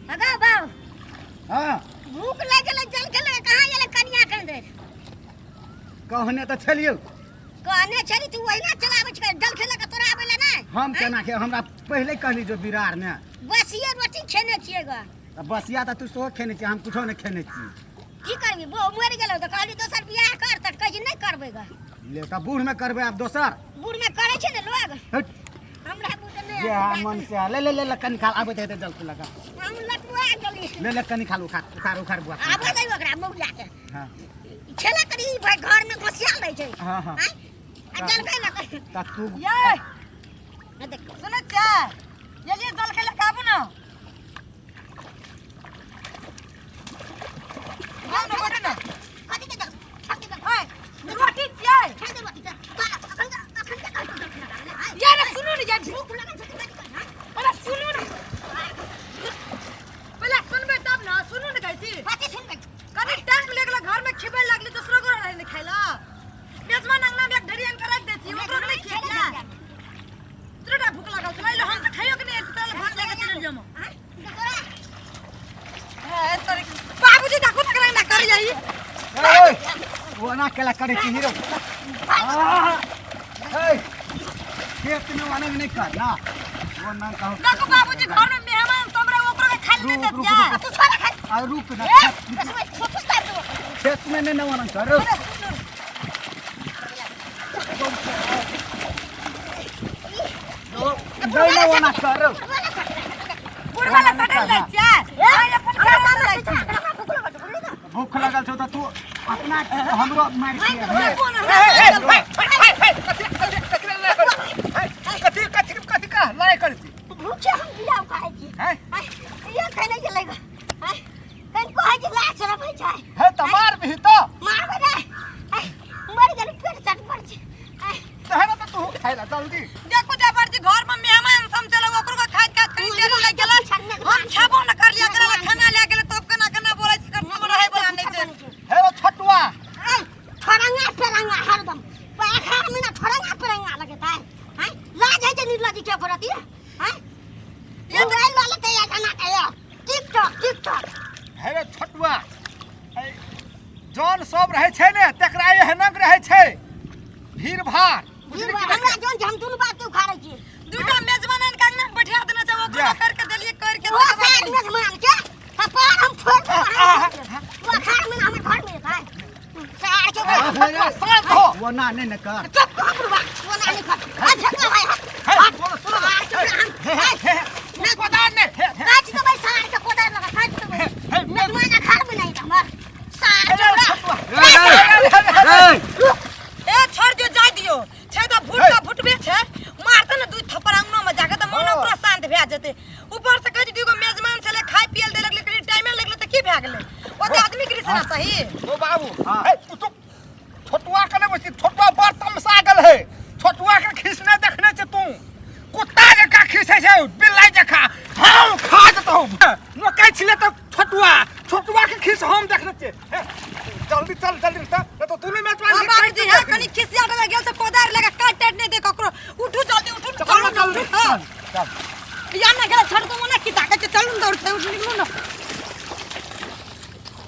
अगा बाऊ हां भूख लागल जल खेले कहां गेले कनिया कर दे कहने तो छलियो कहने छली तू वहीना चलावे छ जल खेले के तोरा आबेला नै हम केना के हमरा पहले कहली जो बिरार में बसिए रोटी खेने छिए ग बसिया त तू सो खेने छी हम कुछो नै खेने छी की करबी वो मर गेलो त कहली दोसर बियाह कर त कहि नै करबे ग ले त बूढ़ में करबे अब दोसर बूढ़ में करे छै ने लोग हमरा बुझ नै ये मन से ले कनी खा आबे ते जल के लगा हम लटुआ गेली ले कनी खालू उखार बुआ आबे दई ओकरा मौला के हां खेला करी भाई घर में घसिया लै छै हां हां जल खेला त तू ये देख सुन क्या ये जल खेले खाबू ना हां ना बोल ना कथि के जल छाती के हाय रोटी चाहिए छाती रोटी का यार सुनो ना यार भूख लगन छै अरे सुनो ना पहले सुनबे तब ना सुनो ना कहती कथि सुनबे कभी टांग लेगला घर में खिबे लागले दूसरो को रहे नहीं खाइला मेजबान अंगना में एक ढरियन कर रख देती ओकरो नहीं खेला तोरा भूख लागल तो ले हम त खाइयो के नहीं तोरा भात लेके चल जमो ए तोरे बाबूजी देखो तक ना कर जाई ए वो ना केला करे छी हीरो ए खेत में वाने नहीं करना वो ना कहो देखो बाबूजी घर में मेहमान तोमरा ओकरो के खाइ नहीं देत या तू छोड़ा खा आ रुक ना कसम छोटू कर दो खेत में नहीं वाना कर नहीं वाना कर पुरवाला सटल ले जा ए अपन काम ले भूख लगल छौ त तू अपना हमरो मार कथी का लाय कर छी भूखे हम बियाह खाइ छी हैं ये खाने के लेगा हैं कन को है जे लाच रे भाई छै है त मार भी तो मारबे रे मर गेल पेट चट पड़ छै तहरा त तू खाइला जल्दी देखो जबर जी घर में मेहमान सम चलो ओकरो का खाद खाद करी देर लग गेल हम छाबो न कर लिया करा खाना ले गेल तब कना बोलै छी कर हम रहे बोला नहीं छै हे ओ छटुआ ठरंगा ठरंगा हरदम पैखा में ना ठरंगा ठरंगा लगता है लाज है जे निर्लज के परती है ये मोबाइल वाला ते या गाना के टिकटॉक हे रे छटुआ जौन सब रहे छै ने तकरा एहनक रहे छै भीड़ भाड़ हमरा जोन हम दुनु बात उखाड़ै छी दूटा मेजबानन के अंगना बैठा देना छै ओकरो करके देलिए करके वो साइड मेजबान के कपार हम छोड़ वो खाड़ में हमर घर में था सार के वो ना नहीं न कर चुप कर वो ना नहीं कर अच्छा भाई ना कोदार ने काची तो भाई सार के कोदार लगा काची तो भाई मेजबान खाड़ में नहीं हमर सार ए छोड़ दियो जा दियो छै त फुटबे छै मारते न दू थप्पड़ अंगना में जाके त मन पूरा शांत भए जेते ऊपर से कह दियो मेजबान चले खाइ पियल दे लगले कनी टाइम लगले त की भए गेले ओते आदमी के रिसना सही ओ बाबू ए तू छोटुआ कने बसी छोटुआ बड़ तमसा गेल है छोटुआ के खीस नहीं देखने छ तू कुत्ता जका खीसे छै बिल्लाई जका हम खा जतो न कहै छिले त छोटुआ के खीस हम देखने छ जल्दी चल तो तू नहीं मेजबान बाबूजी है कनी खिसिया गेल से कोदार लगा काट नहीं दे ककरो उठू जल्दी उठू चल